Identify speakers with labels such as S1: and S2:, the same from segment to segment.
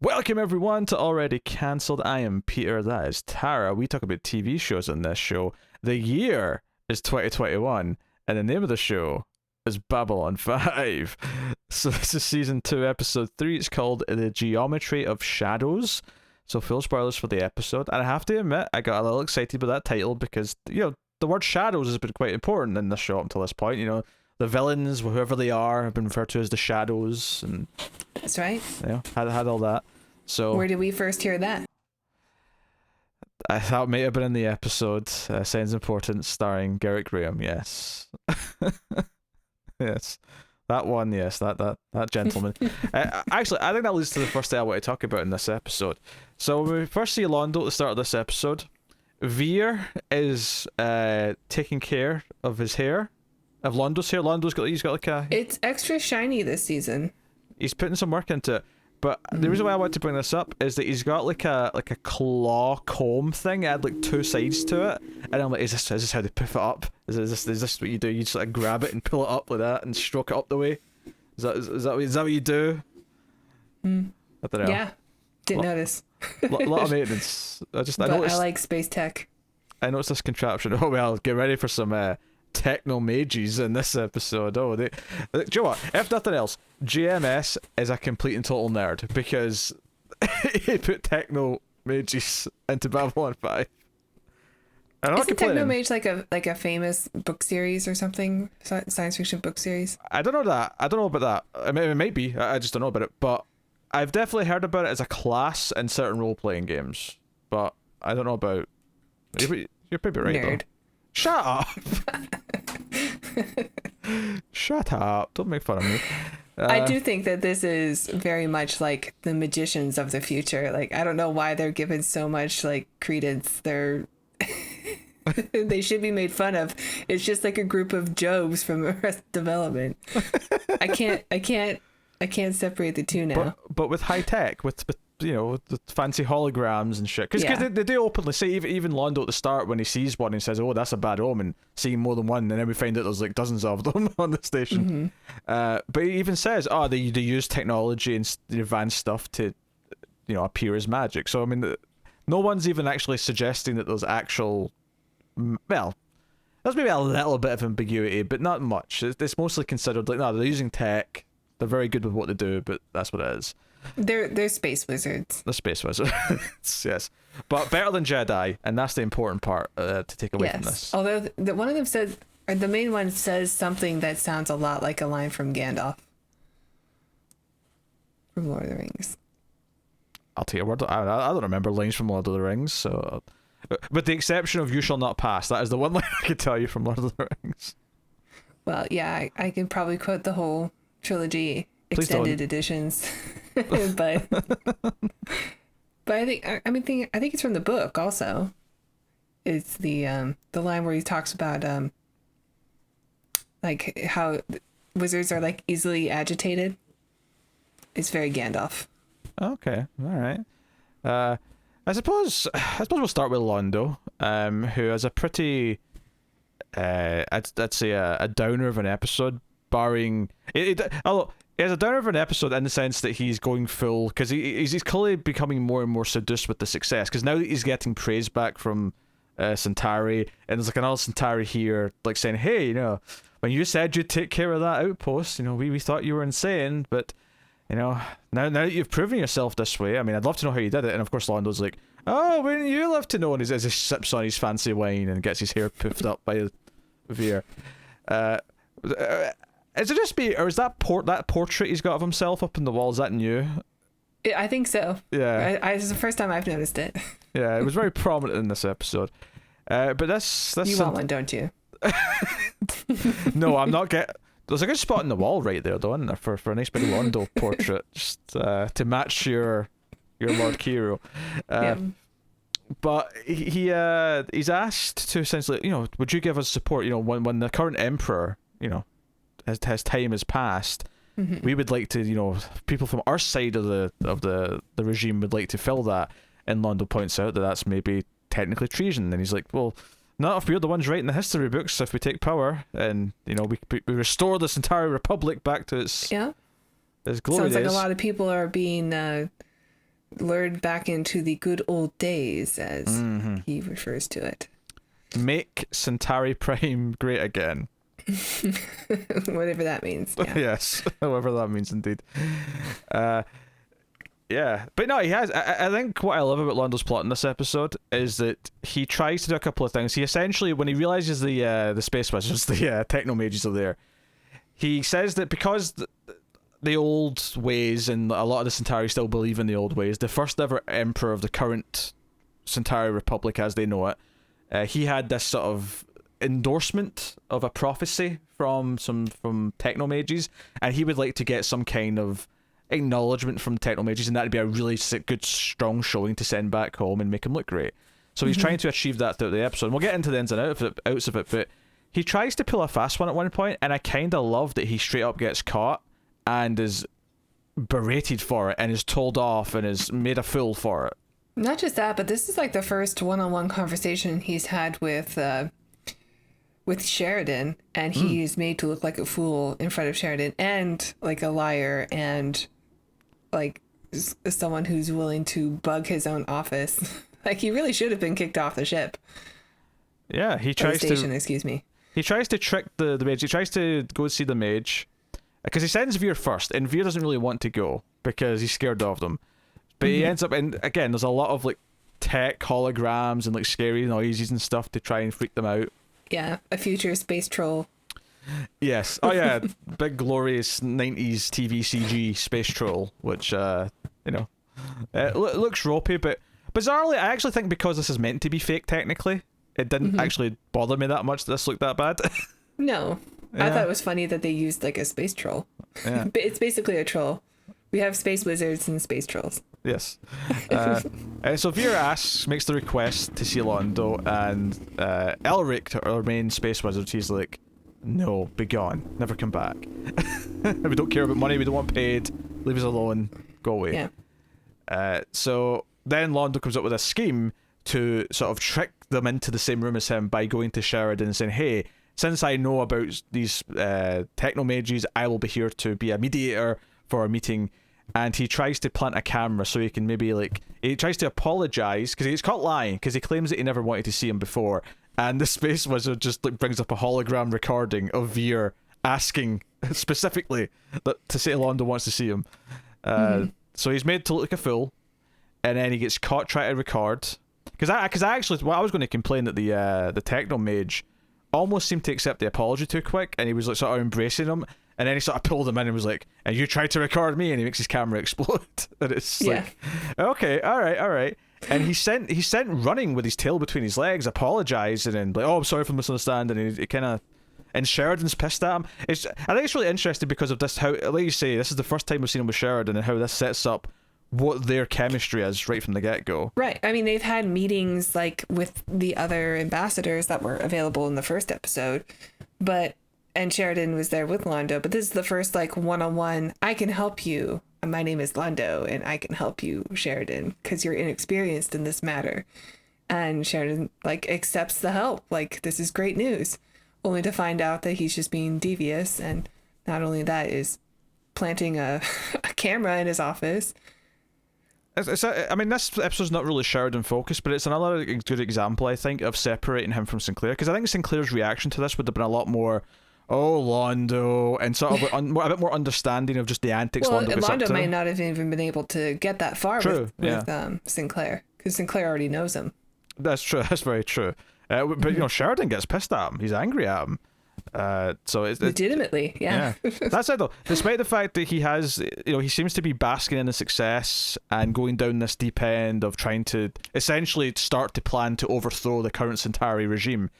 S1: Welcome everyone to Already Cancelled. I am Peter, that is Tara. We talk about TV shows on this show. The year is 2021, and the name of the show is Babylon 5. So this is season 2, episode 3. It's called The Geometry of Shadows. So full spoilers for the episode. And I have to admit, I got a little excited by that title because, the word shadows has been quite important in this show up until this point. The villains, whoever they are, have been referred to as the shadows, and
S2: that's right.
S1: Had all that. So
S2: where did we first hear that?
S1: I thought it might have been in the episode Signs Importance, starring Garrett Graham. Yes, yes, that one. Yes, that gentleman. Actually, I think that leads to the first thing I want to talk about in this episode. So when we first see Londo at the start of this episode, Veer is taking care of his hair. Of Londo's hair. He's got like a...
S2: It's extra shiny this season.
S1: He's putting some work into it. But the reason why I want to bring this up is that he's got like a claw comb thing. It had like two sides to it. And I'm like, is this how they puff it up? Is this what you do? You just like grab it and pull it up like that and stroke it up the way? Is that what you do?
S2: I
S1: don't know.
S2: Yeah. Didn't notice.
S1: Lot of maintenance. I
S2: like space tech.
S1: I noticed this contraption. Oh well, get ready for some techno mages in this episode. Do you know what? If nothing else, GMS is a complete and total nerd because he put techno mages into Babylon 5.
S2: Isn't Techno Mage like a famous book series or something? Science fiction book series?
S1: I don't know that. I don't know about that. I mean, it might be. I just don't know about it. But I've definitely heard about it as a class in certain role-playing games. But I don't know about... You're probably right,
S2: Nerd.
S1: Though. Shut up! Shut up! Don't make fun of me.
S2: I do think that this is very much like the magicians of the future. Like, I don't know why they're given so much like credence. They should be made fun of. It's just like a group of Jobs from Arrested Development. I can't separate the two now.
S1: But with high tech, with the fancy holograms and shit. Because they do openly say, even Londo at the start, when he sees one, he says, oh, that's a bad omen, seeing more than one, and then we find out there's like dozens of them on the station. But he even says, they use technology and advanced stuff to, appear as magic. So, I mean, no one's even actually suggesting that there's actual... Well, there's maybe a little bit of ambiguity, but not much. It's mostly considered like, no, they're using tech, they're very good with what they do, but that's what it is.
S2: They're space wizards.
S1: They're space wizards, yes. But better than Jedi, and that's the important part to take away from this.
S2: Although one of them says, or the main one says something that sounds a lot like a line from Gandalf from Lord of the Rings.
S1: I'll take your word. I don't remember lines from Lord of the Rings, so... With the exception of "You shall not pass," that is the one line I can tell you from Lord of the Rings. Well,
S2: yeah, I can probably quote the whole trilogy extended editions, but I think it's from the book also. It's the line where he talks about like how wizards are like easily agitated. It's very Gandalf.
S1: Okay, all right. I suppose we'll start with Londo, who has a pretty, I'd say a downer of an episode, barring it has a downer of an episode in the sense that he's going full, because he's clearly becoming more and more seduced with the success, because now that he's getting praise back from Centauri, and there's like another Centauri here, like saying, hey, when you said you'd take care of that outpost, we thought you were insane, but now that you've proven yourself this way, I mean, I'd love to know how you did it. And of course Londo's like, oh, wouldn't you love to know? And as he sips on his fancy wine and gets his hair poofed up by Veer. Is it just me, or is that portrait he's got of himself up on the wall, is that new?
S2: I think so.
S1: Yeah.
S2: It's the first time I've noticed it.
S1: Yeah, it was very prominent in this episode. But this
S2: you want one, don't you?
S1: No, I'm not getting... There's a good spot in the wall right there, though, isn't there, for a nice bit of Londo portrait, just to match your Lord Kiro. But he's asked to essentially, would you give us support? When the current emperor, his time has passed, we would like to, people from our side of the regime would like to fill that. And Londo points out that that's maybe technically treason. And he's like, well, not if we're the ones writing the history books. If we take power and we restore this entire republic back to its glory
S2: Sounds
S1: days.
S2: like a lot of people are being lured back into the good old days, as he refers to it.
S1: Make Centauri Prime great again.
S2: Whatever that means. Yeah.
S1: Yes, however that means indeed. Yeah, but no, he has. I think what I love about Londo's plot in this episode is that he tries to do a couple of things. He essentially, when he realizes the space wizards, the techno mages are there, he says that because the old ways, and a lot of the Centauri still believe in the old ways, the first ever emperor of the current Centauri Republic as they know it, he had this sort of endorsement of a prophecy from techno mages, and he would like to get some kind of acknowledgement from techno mages, and that'd be a really good strong showing to send back home and make him look great. So he's trying to achieve that throughout the episode, and we'll get into the ins and outs of it, but he tries to pull a fast one at one point, and I kind of love that he straight up gets caught and is berated for it and is told off and is made a fool for it.
S2: Not just that, but this is like the first one-on-one conversation he's had with Sheridan, and he is made to look like a fool in front of Sheridan, and like a liar, and like someone who's willing to bug his own office. Like, he really should have been kicked off the ship.
S1: Yeah, he tries
S2: excuse me.
S1: He tries to trick the mage. He tries to go see the mage because he sends Veer first, and Veer doesn't really want to go because he's scared of them. But he ends up, and again, there's a lot of like tech holograms and like scary noises and stuff to try and freak them out.
S2: Yeah, a future space troll.
S1: Yes. Oh yeah, big glorious 90s TV CG space troll, which looks ropey, but bizarrely, I actually think because this is meant to be fake technically, it didn't actually bother me that much that this looked that bad.
S2: No. Yeah. I thought it was funny that they used like a space troll. Yeah. But it's basically a troll. We have space wizards and space trolls.
S1: Yes. So Vera makes the request to see Londo, and Elric, our main space wizard, he's like, no, be gone, never come back. We don't care about money, we don't want paid, leave us alone, go away. Yeah. So then Londo comes up with a scheme to sort of trick them into the same room as him by going to Sheridan and saying, hey, since I know about these techno mages, I will be here to be a mediator for a meeting. And he tries to plant a camera so he can maybe he tries to apologize because he's caught lying because he claims that he never wanted to see him before, and the space wizard just brings up a hologram recording of Veer asking specifically to say Londo wants to see him. So he's made to look like a fool, and then he gets caught trying to record because I actually was going to complain that the techno mage almost seemed to accept the apology too quick, and he was like sort of embracing him. And then he sort of pulled him in and was like, and you tried to record me, and he makes his camera explode. And it's like, okay, all right. And he sent running with his tail between his legs, apologizing and like, oh, I'm sorry for misunderstanding. And he kind of, and Sheridan's pissed at him. I think it's really interesting because of this, how, like you say, this is the first time we've seen him with Sheridan, and how this sets up what their chemistry is right from the get-go.
S2: Right. I mean, they've had meetings like with the other ambassadors that were available in the first episode, and Sheridan was there with Londo, but this is the first like one-on-one, I can help you. My name is Londo, and I can help you, Sheridan, because you're inexperienced in this matter. And Sheridan like accepts the help. Like, this is great news. Only to find out that he's just being devious, and not only that, is planting a camera in his office.
S1: I mean, this episode's not really Sheridan focused, but it's another good example, I think, of separating him from Sinclair, because I think Sinclair's reaction to this would have been a lot more, oh, Londo, and sort of a bit more understanding of just the antics Londo gets up to.
S2: Londo might not have even been able to get that far with Sinclair, because Sinclair already knows him. That's
S1: true. That's very true. But Sheridan gets pissed at him. He's angry at him. So it's
S2: legitimately, yeah.
S1: That's it though. Despite the fact that he has, he seems to be basking in the success and going down this deep end of trying to essentially start to plan to overthrow the current Centauri regime.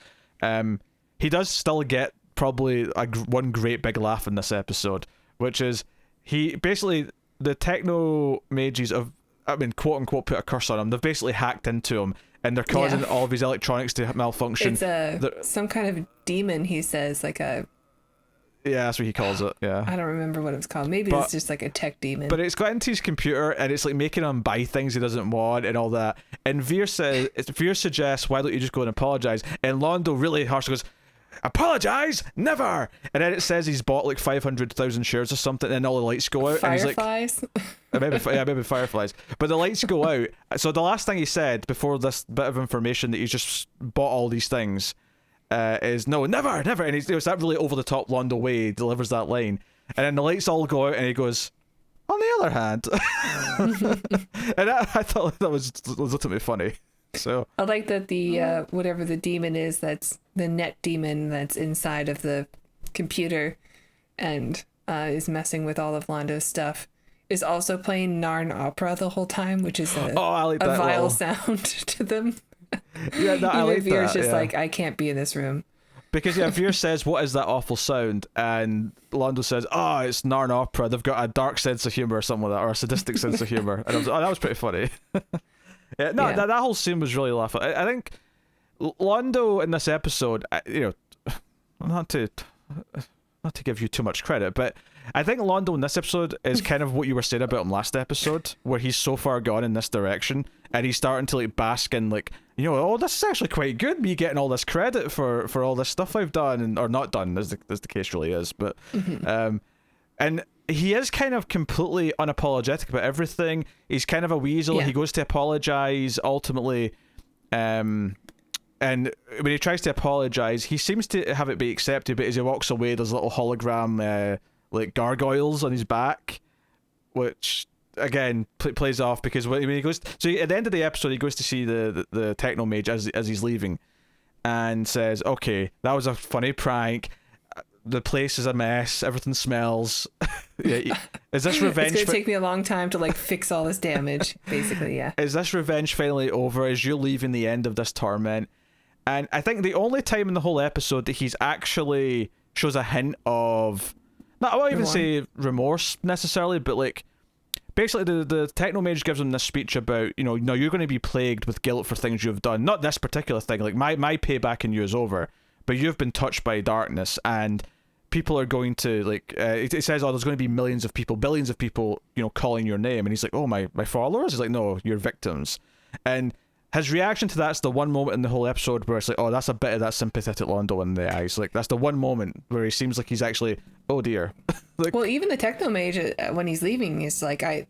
S1: He does still get probably one great big laugh in this episode, which is the techno mages quote unquote put a curse on him. They've basically hacked into him, and they're causing all of his electronics to malfunction.
S2: It's some kind of demon, he says, like a...
S1: Yeah, that's what he calls it, yeah.
S2: I don't remember what it was called. Maybe it's just like a tech demon.
S1: But it's got into his computer, and it's like making him buy things he doesn't want and all that. And Veer suggests, why don't you just go and apologize? And Londo really harshly goes, apologize, never. And then it says he's bought like 500,000 shares or something, and all the lights go out.
S2: Fireflies?
S1: And he's like, maybe fireflies. But the lights go out. So the last thing he said before this bit of information that he's just bought all these things is, no, never, never. And it's that really over the top Londo way he delivers that line. And then the lights all go out, and he goes, on the other hand. And I thought that was legitimately funny. So
S2: I like that the whatever the demon is, that's the net demon that's inside of the computer and is messing with all of Londo's stuff, is also playing Narn opera the whole time, which is a vile sound to them.
S1: Yeah, no, I like
S2: Veer's
S1: that.
S2: just like, I can't be in this room.
S1: Because Veer says, what is that awful sound? And Londo says, it's Narn opera. They've got a dark sense of humor or something like that, or a sadistic sense of humor. And I was like, that was pretty funny. That whole scene was really laughable. I think Londo in this episode, not to give you too much credit, but I think Londo in this episode is kind of what you were saying about him last episode, where he's so far gone in this direction, and he's starting to like bask in like, this is actually quite good, me getting all this credit for all this stuff I've done, or not done, as the case really is, but and he is kind of completely unapologetic about everything. He's kind of a weasel. He goes to apologize ultimately, and when he tries to apologize, he seems to have it be accepted, but as he walks away, there's little hologram like gargoyles on his back, which again plays off, because when he goes, so at the end of the episode, he goes to see the techno mage as he's leaving, and says, okay, that was a funny prank, the place is a mess, everything smells. Is this revenge?
S2: It's gonna take me a long time to like fix all this damage, basically. Yeah, is
S1: this revenge finally over? Is you leaving the end of this torment? And I think the only time in the whole episode that he's actually shows a hint of, I won't even say remorse necessarily, but like basically the techno mage gives him this speech about, you're going to be plagued with guilt for things you've done. Not this particular thing, like my payback in you is over, but you've been touched by darkness, and people are going to like it says, there's going to be millions of people, billions of people, calling your name, and he's like, oh, my followers? He's like, no, you're victims. And his reaction to that's the one moment in the whole episode where it's like, oh, that's a bit of that sympathetic Londo in the eyes. Like, that's the one moment where he seems like he's actually, oh dear. Like,
S2: well, even the techno mage when he's leaving is like, I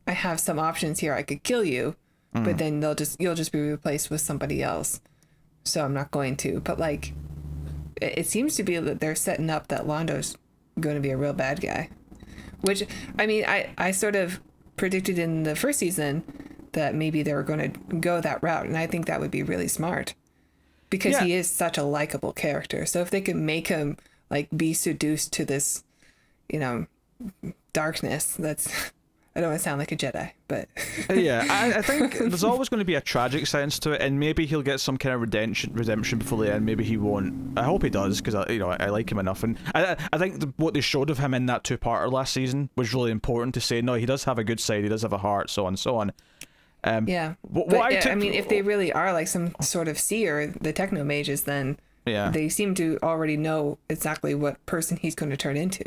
S2: have some options here. I could kill you, but then you'll just be replaced with somebody else. So I'm not going to. But like, it seems to be that they're setting up that Londo's going to be a real bad guy, which, I mean, I sort of predicted in the first season that maybe they were going to go that route, and I think that would be really smart, because he is such a likable character. So if they could make him like be seduced to this, darkness, that's, I don't want to sound like a Jedi, but
S1: yeah, I think there's always going to be a tragic sense to it, and maybe he'll get some kind of redemption before the end. Maybe he won't. I hope he does, because I like him enough, and I think what they showed of him in that two-parter last season was really important to say, no, he does have a good side, he does have a heart, so on and so on.
S2: I mean, if they really are like some sort of seer, the techno mages, then they seem to already know exactly what person he's going to turn into.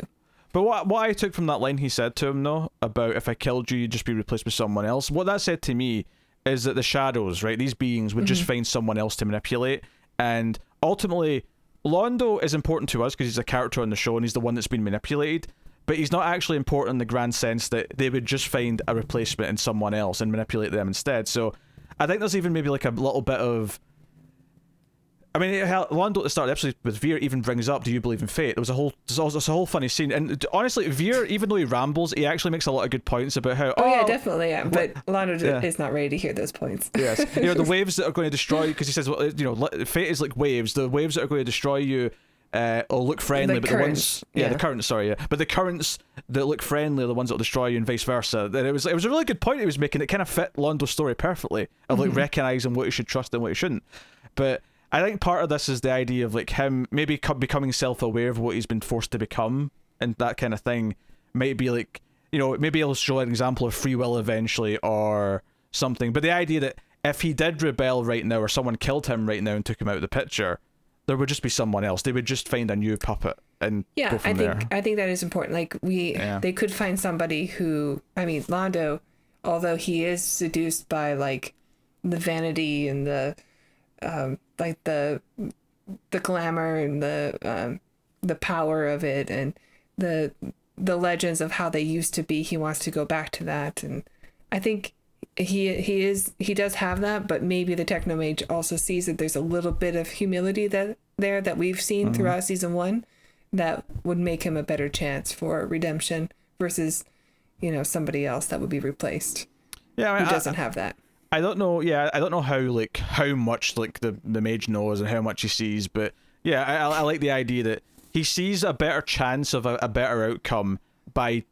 S1: But what I took from that line he said to him, though, about if I killed you, you'd just be replaced with someone else, what that said to me is that the shadows, right, these beings would just find someone else to manipulate, and ultimately Londo is important to us because he's a character on the show and he's the one that's been manipulated, but he's not actually important in the grand sense that they would just find a replacement in someone else and manipulate them instead. So I think there's even maybe like a little bit of, I mean, Londo at the start of the episode with Veer even brings up, do you believe in fate? There's a whole funny scene, and honestly, Veer, even though he rambles, he actually makes a lot of good points about how,
S2: yeah, definitely, yeah. But Londo is not ready to hear those points.
S1: Yes, the waves that are going to destroy you, because he says, well, fate is like waves. The waves that are going to destroy you will look friendly, but
S2: currents,
S1: the currents, but the currents that look friendly are the ones that will destroy you, and vice versa. And it was a really good point he was making. It kind of fit Londo's story perfectly of like recognizing what you should trust and what you shouldn't. But I think part of this is the idea of like him maybe becoming self-aware of what he's been forced to become, and that kind of thing might be like, maybe he'll show an example of free will eventually or something. But the idea that if he did rebel right now, or someone killed him right now and took him out of the picture, there would just be someone else. They would just find a new puppet and go from there.
S2: I think that is important. Like they could find somebody who, I mean, Londo, although he is seduced by like the vanity and the like the the glamour and the power of it, and the legends of how they used to be. He wants to go back to that, and I think he does have that, but maybe the Technomage also sees that there's a little bit of humility that we've seen throughout season 1 that would make him a better chance for redemption versus, somebody else that would be replaced.
S1: Yeah, I mean,
S2: who doesn't have that.
S1: I don't know. Yeah, I don't know how much the mage knows and how much he sees, but yeah, I like the idea that he sees a better chance of a better outcome by,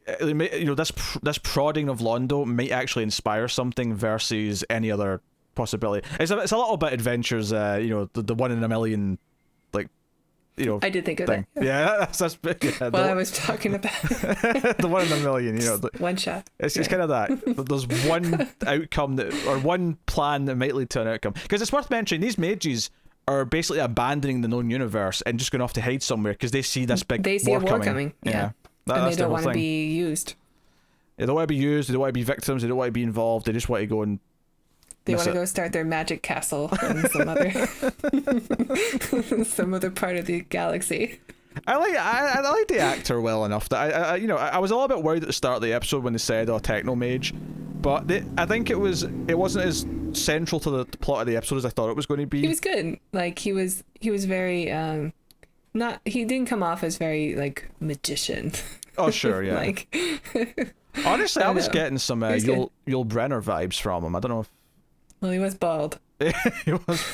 S1: this prodding of Londo might actually inspire something versus any other possibility. It's a little bit Adventures, the 1 in a million,
S2: I did think of
S1: thing.
S2: that.
S1: Yeah, that's
S2: I was talking about
S1: the 1 in a million.
S2: One shot.
S1: It's kind of that. There's one outcome or one plan that might lead to an outcome. Because it's worth mentioning, these mages are basically abandoning the known universe and just going off to hide somewhere because they see this big
S2: a war coming.
S1: Yeah.
S2: And they don't want to be used.
S1: They don't want to be used. They don't want to be victims. They don't want to be involved. They just want to go and
S2: they want to go start their magic castle in some other part of the galaxy.
S1: I like the actor well enough that I was a little bit worried at the start of the episode when they said Technomage, but I think it wasn't as central to the plot of the episode as I thought it was going to be.
S2: He was good. He was very he didn't come off as very magician.
S1: Oh sure, yeah. Honestly, I was getting some Yul Brenner vibes from him. I don't know if.
S2: Well, he was bald.
S1: He was,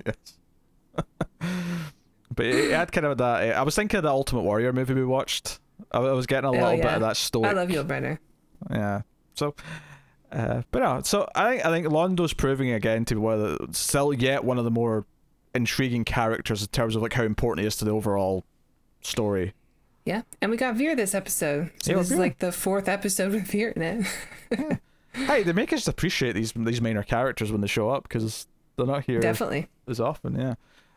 S1: yes. But it had kind of that. I was thinking of the Ultimate Warrior movie we watched. I was getting a little bit of that story.
S2: I love Yul Brenner.
S1: Yeah. So, but no. So I think Londo's proving again to be still yet one of the more intriguing characters in terms of how important he is to the overall story.
S2: Yeah, and we got Veer this episode. So this is the 4th episode with Veer in it.
S1: Yeah. Hey, they make us appreciate these minor characters when they show up because they're not here
S2: definitely
S1: as often. Yeah.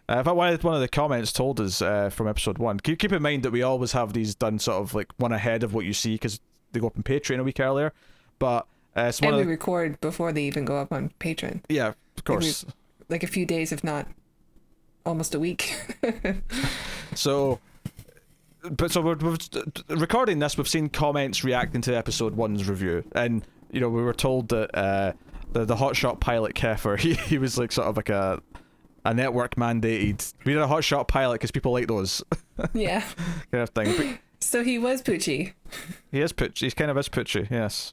S1: In fact, one of the comments told us from episode 1. Keep in mind that we always have these done sort of one ahead of what you see because they go up on Patreon a week earlier. But we
S2: record before they even go up on Patreon.
S1: Yeah, of course.
S2: A few days, if not almost a week. So
S1: we're recording this. We've seen comments reacting to episode 1's review, and we were told that the hotshot pilot Kefir, he was sort of a network mandated. We did a hotshot pilot because people like those.
S2: Yeah.
S1: Kind of thing. But
S2: so he was Poochie.
S1: He is Poochie. He's kind of is Poochie. Yes.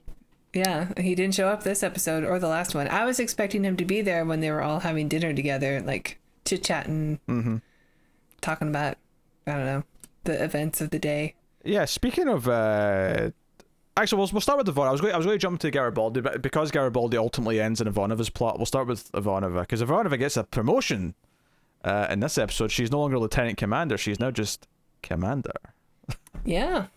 S2: Yeah, he didn't show up this episode or the last one. I was expecting him to be there when they were all having dinner together, chit-chatting, talking about, I don't know, the events of the day.
S1: Yeah, speaking of... Actually, we'll start with Ivana. I was going to jump to Garibaldi, but because Garibaldi ultimately ends in Ivanova's plot, we'll start with Ivanova, because Ivanova gets a promotion in this episode. She's no longer Lieutenant Commander. She's now just Commander.
S2: Yeah.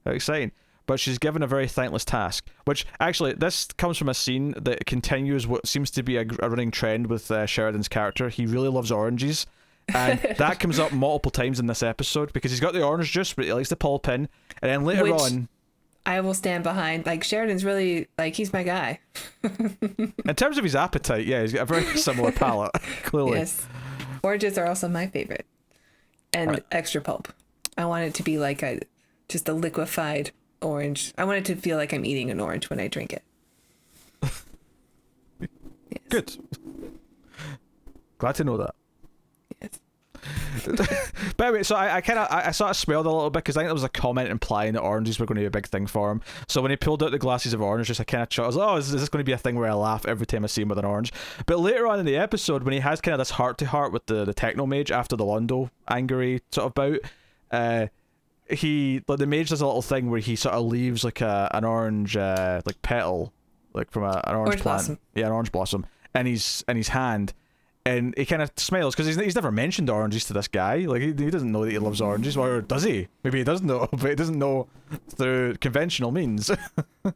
S1: How exciting. But she's given a very thankless task, which actually, this comes from a scene that continues what seems to be a running trend with Sheridan's character. He really loves oranges, and that comes up multiple times in this episode because he's got the orange juice, but he likes the pulp in, and then later on...
S2: I will stand behind. Sheridan's really, he's my guy.
S1: In terms of his appetite, yeah, he's got a very similar palate, clearly.
S2: Yes. Oranges are also my favorite. And extra pulp. I want it to be just a liquefied orange. I want it to feel like I'm eating an orange when I drink it. Yes.
S1: Good. Glad to know that.
S2: Yes.
S1: But anyway, so I sort of smelled a little bit because I think there was a comment implying that oranges were going to be a big thing for him. So when he pulled out the glasses of orange, I kind of thought, I was like, oh, is this going to be a thing where I laugh every time I see him with an orange? But later on in the episode, when he has kind of this heart-to-heart with the Technomage after the Londo angry sort of bout, the mage does a little thing where he sort of leaves an orange petal, from an orange plant.
S2: Blossom.
S1: Yeah, an orange blossom in his hand. And he kind of smiles because he's never mentioned oranges to this guy. He doesn't know that he loves oranges, or does he? Maybe he does know, but he doesn't know through conventional means.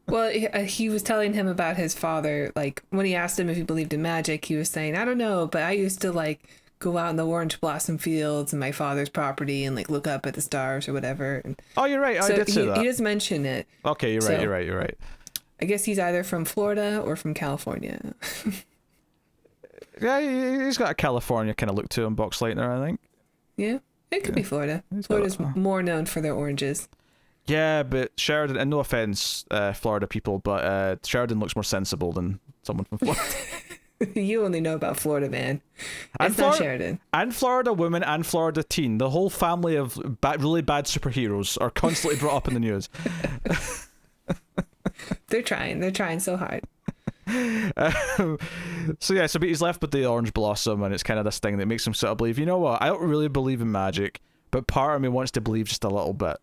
S2: Well, he was telling him about his father. When he asked him if he believed in magic, he was saying, I don't know, but I used to go out in the orange blossom fields and my father's property and look up at the stars or whatever. And
S1: oh, you're right. I did say that.
S2: He does mention it.
S1: Okay, you're right. You're right.
S2: I guess he's either from Florida or from California.
S1: Yeah, he's got a California kind of look to him, Box Lightner, I think.
S2: Yeah, it could be Florida. Florida's more known for their oranges.
S1: Yeah, but Sheridan, and no offense, Florida people, but Sheridan looks more sensible than someone from Florida.
S2: You only know about Florida, man. It's not Sheridan.
S1: And Florida woman and Florida teen. The whole family of really bad superheroes are constantly brought up in the news.
S2: They're trying so hard.
S1: So he's left with the orange blossom, and it's kind of this thing that makes him sort of believe, you know what, I don't really believe in magic, but part of me wants to believe just a little bit.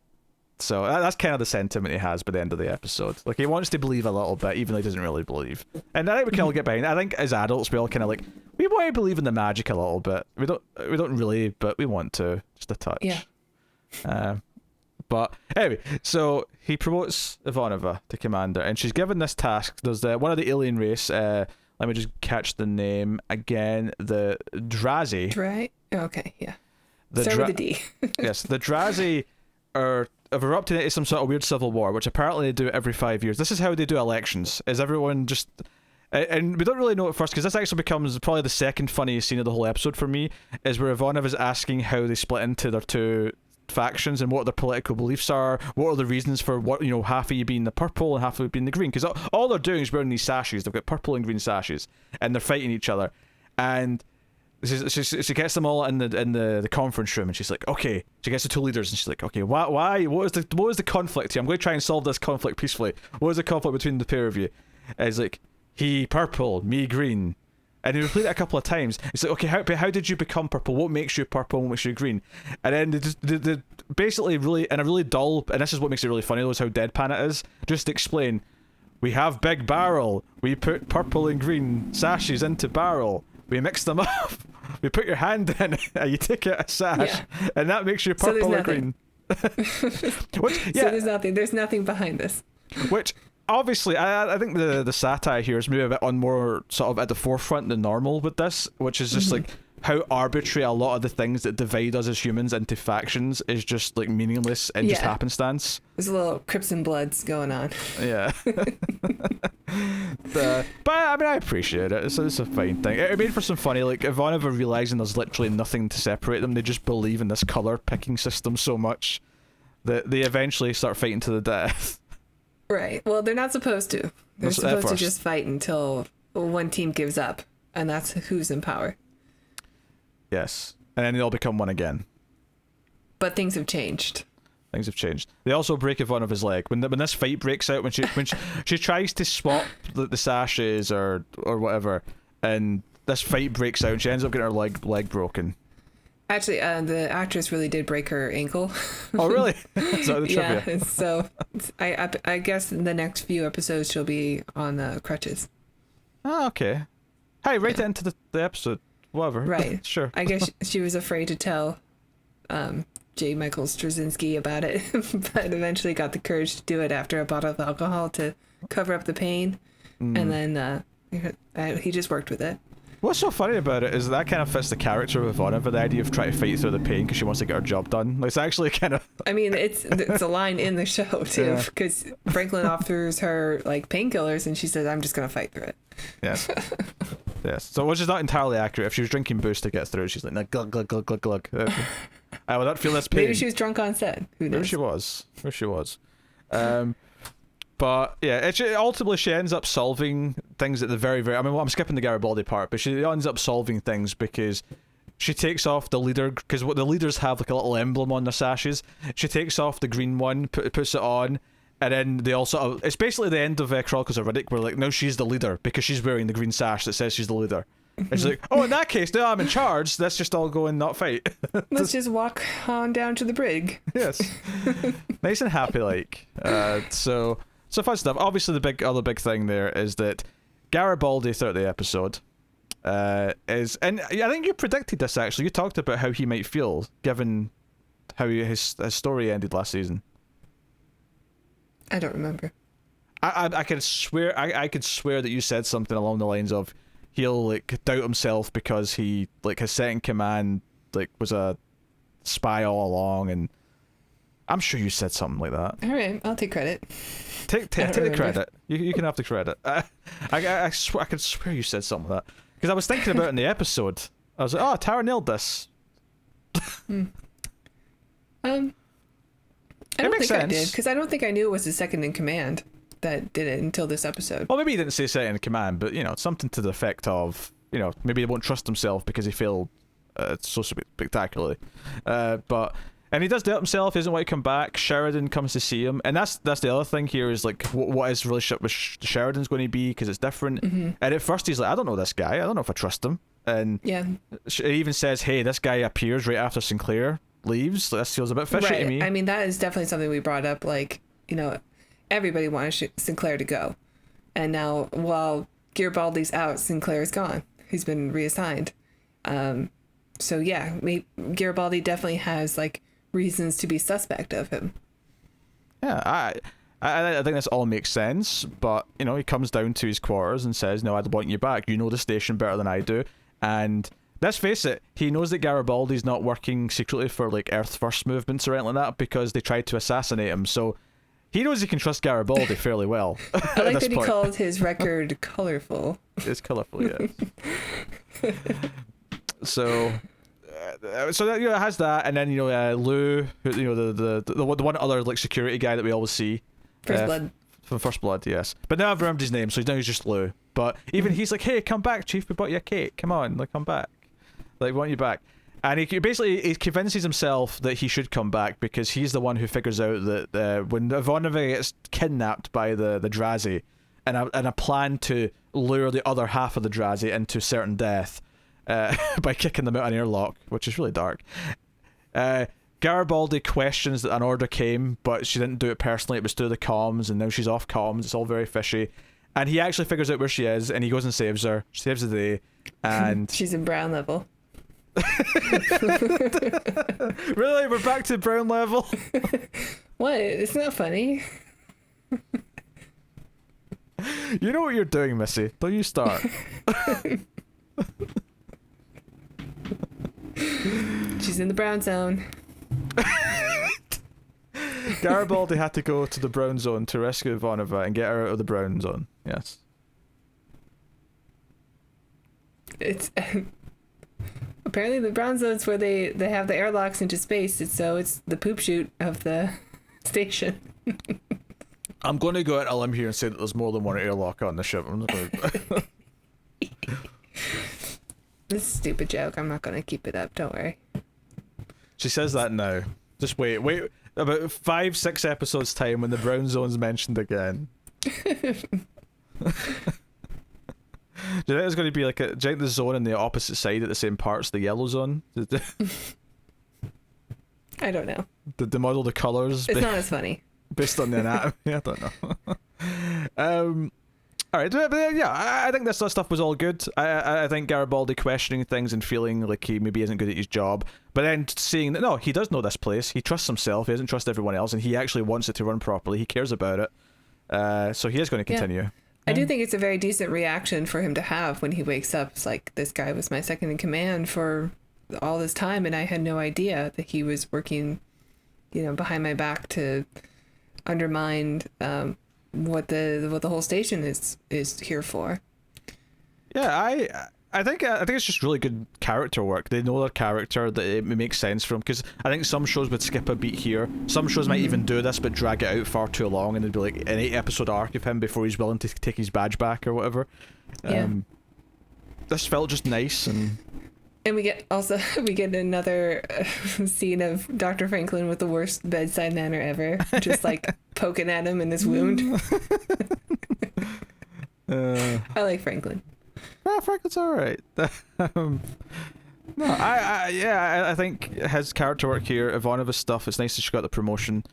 S1: So that's kind of the sentiment he has by the end of the episode. Like, he wants to believe a little bit, even though he doesn't really believe. And I think we can all get behind it. I think as adults, we all kind of like, we want to believe in the magic a little bit. We don't really, but we want to, just a touch.
S2: Yeah.
S1: But anyway, so he promotes Ivanova to commander, and she's given this task. There's one of the alien race. Let me just catch the name again. The Drazi.
S2: Okay, yeah.
S1: Start
S2: with a D.
S1: Yes, the Drazi have erupted into some sort of weird civil war, which apparently they do every 5 years. This is how they do elections. Is everyone just... And we don't really know at first, because this actually becomes probably the second funniest scene of the whole episode for me, is where Ivanov is asking how they split into their two factions and what their political beliefs are, what are the reasons for what, half of you being the purple and half of you being the green, because all they're doing is wearing these sashes. They've got purple and green sashes, and they're fighting each other. And she gets them all in the conference room, and she's like, okay. She gets the two leaders, and she's like, okay, why? What is the conflict here? I'm going to try and solve this conflict peacefully. What is the conflict between the pair of you? And it's like, he purple, me green. And he repeated it a couple of times. It's like, okay, how did you become purple? What makes you purple? What makes you green? And then they basically really, in a really dull, and this is what makes it really funny, though, is how deadpan it is. Just explain, we have big barrel. We put purple and green sashes into barrel. We mix them up. We put your hand in, and you take out a sash, and that makes you purple or green.
S2: So there's nothing behind this.
S1: Which, obviously, I think the satire here is maybe a bit on more sort of at the forefront than normal with this, which is just like how arbitrary a lot of the things that divide us as humans into factions is just like meaningless and just happenstance.
S2: There's a little Crips and Bloods going on.
S1: Yeah. But I mean, I appreciate it. It's a fine thing. It made for some funny, like Ivanova realizing there's literally nothing to separate them. They just believe in this color picking system so much that they eventually start fighting to the death.
S2: Right. Well, they're not supposed to. They're supposed to just fight until one team gives up, and that's who's in power.
S1: Yes. And then they all become one again.
S2: But things have changed.
S1: Things have changed. They also break Ivanova's leg. When this fight breaks out, when she tries to swap the sashes or whatever, and this fight breaks out, and she ends up getting her leg broken.
S2: Actually, the actress really did break her ankle.
S1: Oh, really? So the trivia.
S2: Yeah, so I guess in the next few episodes she'll be on crutches.
S1: Oh, okay. Hey, write it into the episode. Whatever.
S2: Right.
S1: Sure.
S2: I guess she was afraid to tell J. Michael Straczynski about it, but eventually got the courage to do it after a bottle of alcohol to cover up the pain. And then he just worked with it.
S1: What's so funny about it is that kind of fits the character of Ivanova, the idea of trying to fight through the pain because she wants to get her job done. Like, it's actually kind of...
S2: I mean, it's a line in the show, too, because Franklin offers her, like, painkillers, and she says, I'm just going to fight through it.
S1: Yes. Yes. So, which is not entirely accurate. If she was drinking booze to get through, she's like, glug, glug, glug, glug, glug. I will not feel this pain.
S2: Maybe she was drunk on set. Who knows?
S1: Where she was. But yeah, ultimately she ends up solving things at the very, very... I mean, I'm skipping the Garibaldi part, but she ends up solving things because she takes off the leader, because what the leaders have like a little emblem on their sashes. She takes off the green one, puts it on, and then they all sort of... It's basically the end of Chronicles of Riddick, where like, now she's the leader because she's wearing the green sash that says she's the leader. And she's like, oh, in that case, now I'm in charge. Let's just all go and not fight.
S2: Let's just walk on down to the brig. Yes.
S1: Nice and happy, like. So fun stuff. Obviously, the other big thing there is that Garibaldi throughout the episode is, and I think you predicted this actually. You talked about how he might feel given how his story ended last season.
S2: I don't remember.
S1: I could swear that you said something along the lines of he'll like doubt himself because he like his second command like was a spy all along, and I'm sure you said something like that.
S2: All right, I'll take credit.
S1: Take the credit. You can have the credit. I could swear you said something like that. Because I was thinking about it in the episode. I was like, oh, Tara nailed this.
S2: I don't think I did, because I don't think I knew it was the second in command that did it until this episode.
S1: Well, maybe he didn't say second in command, but, you know, something to the effect of, you know, maybe he won't trust himself because he failed so spectacularly. And he does doubt himself, he doesn't want to come back. Sheridan comes to see him, and that's the other thing here is, like, what his relationship with Sheridan's going to be, because it's different. And at first he's like, I don't know this guy, I don't know if I trust him. And he even says, hey, this guy appears right after Sinclair leaves. This feels a bit fishy to me.
S2: I mean, that is definitely something we brought up, like, you know, everybody wanted Sinclair to go, and now while Garibaldi's out, Sinclair's gone. He's been reassigned. So yeah, Garibaldi definitely has, like, reasons to be suspect of him.
S1: Yeah, I think this all makes sense, but, you know, he comes down to his quarters and says, no, I'd want you back. You know the station better than I do. And let's face it, he knows that Garibaldi's not working secretly for, like, Earth First movements or anything like that, because they tried to assassinate him. So he knows he can trust Garibaldi fairly well.
S2: I like that he called his record colorful.
S1: It's colorful, yeah. So that, you know, it has that, and then, you know, Lou, who, you know, the one other, like, security guy that we always see.
S2: First Blood.
S1: From First Blood, yes. But now I've remembered his name, so now he's just Lou. But even he's like, hey, come back, Chief, we brought you a cake. Come on, like, come back. Like, we want you back. And he convinces himself that he should come back because he's the one who figures out that when Ivanova gets kidnapped by the Drazi, and a plan to lure the other half of the Drazi into certain death by kicking them out an airlock, which is really dark. Garibaldi questions that an order came, but she didn't do it personally. It was through the comms, and now she's off comms. It's all very fishy. And he actually figures out where she is, and he goes and saves her. She saves the day, and
S2: she's in Brown level.
S1: Really? We're back to Brown level?
S2: What? It's not funny.
S1: You know what you're doing, Missy. Don't you start.
S2: She's in the brown zone.
S1: Garibaldi had to go to the brown zone to rescue Ivanova and get her out of the brown zone. Yes.
S2: It's apparently the brown zone's where they have the airlocks into space, so it's the poop chute of the station.
S1: I'm going to go out on a limb here and say that there's more than one airlock on the ship. I'm not going to...
S2: This is a stupid joke. I'm not going to keep it up. Don't worry.
S1: She says that now. Just wait. About 5-6 episodes time when the brown zone's mentioned again. Do you think there's going to be like do you think the zone on the opposite side at the same parts the yellow zone?
S2: I don't know.
S1: Did they model the colours?
S2: It's not as funny.
S1: Based on the anatomy? I don't know. Alright, but yeah, I think this stuff was all good. I think Garibaldi questioning things and feeling like he maybe isn't good at his job, but then seeing that, no, he does know this place, he trusts himself, he doesn't trust everyone else, and he actually wants it to run properly, he cares about it. So he is going to continue. Yeah.
S2: I do think it's a very decent reaction for him to have when he wakes up. It's like, this guy was my second in command for all this time, and I had no idea that he was working, you know, behind my back to undermine what the whole station is here for.
S1: Yeah, I think it's just really good character work. They know their character, that it makes sense for them, because I think some shows would skip a beat here. Some shows might even do this but drag it out far too long, and it'd be like an 8-episode arc of him before he's willing to take his badge back or whatever.
S2: Yeah.
S1: This felt just nice, and
S2: we get another scene of Dr. Franklin with the worst bedside manner ever, just like poking at him in this wound. I like Franklin.
S1: Franklin's alright. No, I think his character work here, Ivanova's stuff, it's nice that she got the promotion.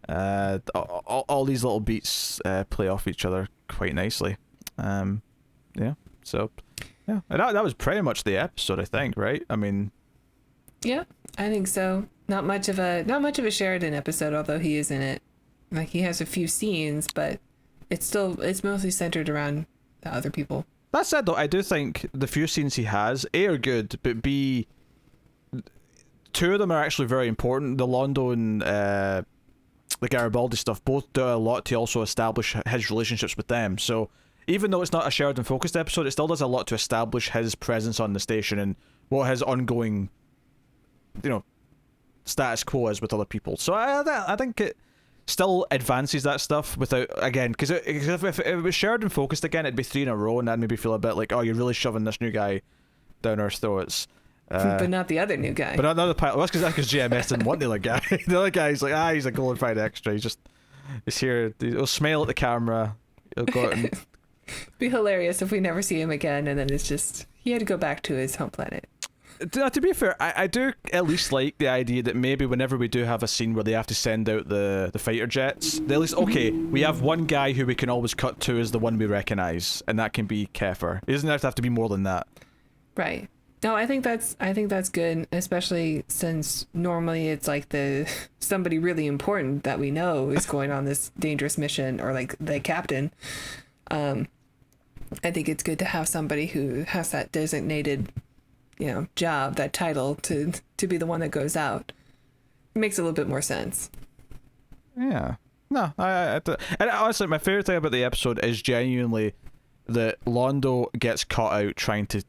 S1: All these little beats play off each other quite nicely. Yeah, so yeah, and that was pretty much the episode, I think, right? I mean,
S2: yeah, I think so. Not much of a Sheridan episode, although he is in it. Like, he has a few scenes, but it's mostly centered around the other people.
S1: That said, though, I do think the few scenes he has, A, are good, but B, 2 of them are actually very important. The Londo and the Garibaldi stuff both do a lot to also establish his relationships with them. So even though it's not a Sheridan focused episode, it still does a lot to establish his presence on the station and what his ongoing, status quo is with other people. So I think it still advances that stuff without, again, because if it was Sheridan focused again, it'd be 3 in a row, and that'd maybe feel a bit like, oh, you're really shoving this new guy down our throats.
S2: But not the other new guy.
S1: But not the pilot. Well, that's because GMS didn't want the other guy. The other guy's like, he's a glorified extra. He's here. He'll smile at the camera. He'll go out and...
S2: It'd be hilarious if we never see him again, and then it's just he had to go back to his home planet.
S1: To be fair, I do at least like the idea that maybe whenever we do have a scene where they have to send out the fighter jets, they at least, okay, we have one guy who we can always cut to as the one we recognise, and that can be Kefir. It doesn't have to be more than that.
S2: Right. No, I think that's good, especially since normally it's like somebody really important that we know is going on this dangerous mission, or like the captain. I think it's good to have somebody who has that designated, job, that title to be the one that goes out. It makes a little bit more sense.
S1: Yeah. No, and honestly, my favorite thing about the episode is genuinely that Londo gets caught out trying to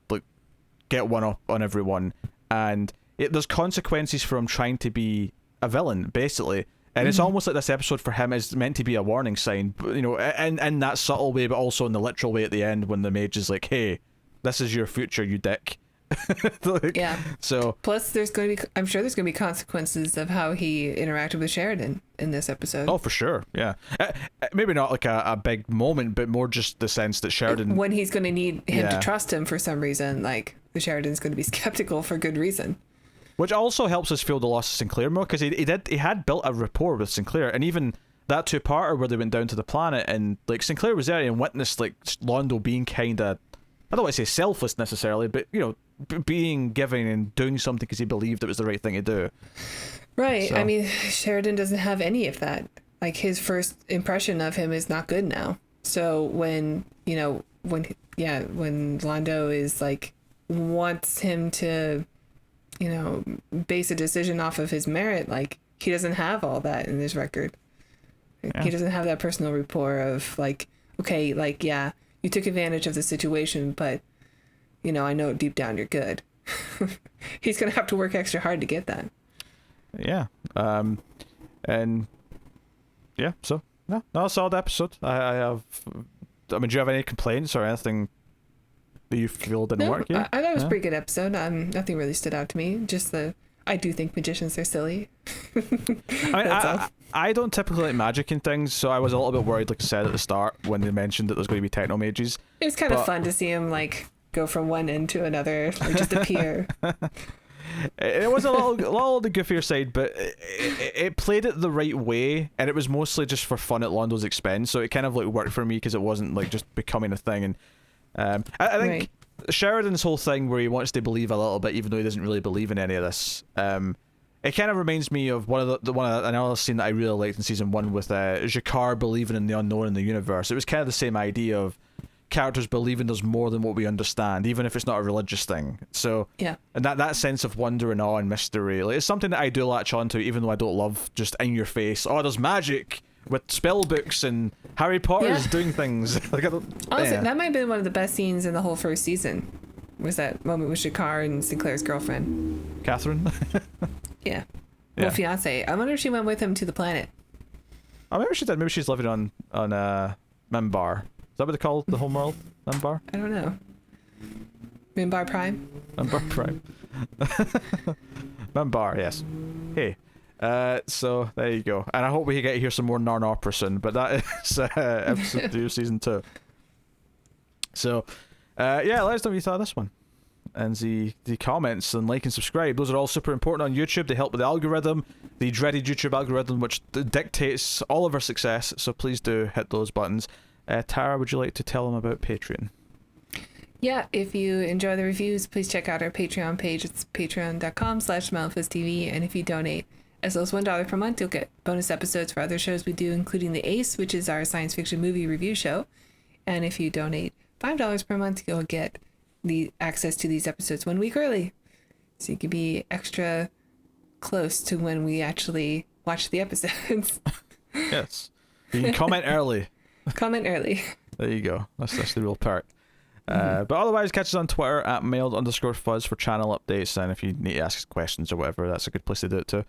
S1: get one up on everyone, and there's consequences from trying to be a villain, basically. And it's almost like this episode for him is meant to be a warning sign, in that subtle way, but also in the literal way at the end when the mage is like, hey, this is your future, you dick.
S2: Yeah.
S1: So
S2: plus I'm sure there's going to be consequences of how he interacted with Sheridan in this episode.
S1: Oh, for sure. Yeah. Maybe not like a big moment, but more just the sense that Sheridan,
S2: when he's going to need him to trust him for some reason, like the Sheridan's going to be skeptical for good reason.
S1: Which also helps us feel the loss of Sinclair more, because he had built a rapport with Sinclair, and even that 2-parter where they went down to the planet and like Sinclair was there and witnessed like Londo being kind of, I don't want to say selfless necessarily, but being giving and doing something because he believed it was the right thing to do.
S2: Right.
S1: So.
S2: I mean, Sheridan doesn't have any of that. Like his first impression of him is not good now. So when Londo is like wants him to, base a decision off of his merit, like he doesn't have all that in his record. Yeah. He doesn't have that personal rapport of like, okay, like, yeah, you took advantage of the situation, but I know deep down you're good. He's gonna have to work extra hard to get that.
S1: Yeah. And yeah, so no, a solid episode. Do you have any complaints or anything that you feel didn't work? Yeah,
S2: I thought it was a pretty good episode. Nothing really stood out to me. Just I do think magicians are silly.
S1: I don't typically like magic and things, so I was a little bit worried, like I said at the start, when they mentioned that there's going to be techno mages.
S2: It was kind of fun to see him like go from one end to another, or just appear.
S1: It was a little on the goofier side, but it played it the right way, and it was mostly just for fun at Londo's expense, so it kind of like worked for me because it wasn't like just becoming a thing. And I think Sheridan's whole thing where he wants to believe a little bit even though he doesn't really believe in any of this, it kind of reminds me of another scene that I really liked in season 1 with Jakar believing in the unknown in the universe. It was kind of the same idea of characters believing there's more than what we understand, even if it's not a religious thing. So
S2: yeah,
S1: and that sense of wonder and awe and mystery, like, it's something that I do latch onto, even though I don't love just in your face, oh, there's magic with spell books and Harry Potter's doing things. Like,
S2: honestly, that might have been one of the best scenes in the whole first season, was that moment with Jakar and Sinclair's girlfriend,
S1: Catherine.
S2: Yeah. Well, fiance. I wonder if she went with him to the planet.
S1: Oh, maybe she did. Maybe she's living on Mimbar. Is that what they call the homeworld? Mimbar?
S2: I don't know. Mimbar Prime?
S1: Mimbar Prime. Mimbar, yes. Hey. So there you go. And I hope we get to hear some more Narn opera soon, but that is episode 2 season 2. So let us know what you thought of this one. And the comments and like and subscribe, those are all super important on YouTube. They help with the algorithm, the dreaded YouTube algorithm, which dictates all of our success. So please do hit those buttons. Tara, would you like to tell them about Patreon?
S2: Yeah, if you enjoy the reviews, please check out our Patreon page. It's patreon.com/SmellFizTV. And if you donate as low as $1 per month, you'll get bonus episodes for other shows we do, including The Ace, which is our science fiction movie review show. And if you donate $5 per month, you'll get the access to these episodes 1 week early. So you can be extra close to when we actually watch the episodes.
S1: Yes. You can comment early.
S2: Comment early.
S1: There you go. That's the real perk. But otherwise, catch us on Twitter at mailed_fuzz for channel updates, and if you need to ask questions or whatever, that's a good place to do it too.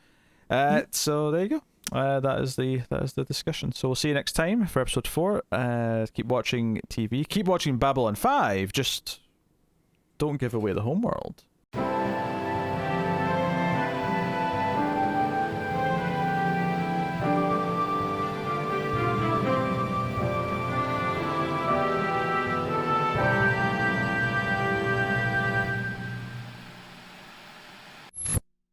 S1: So there you go. That is the discussion. So we'll see you next time for episode 4. Keep watching TV. Keep watching Babylon 5. Just don't give away the homeworld.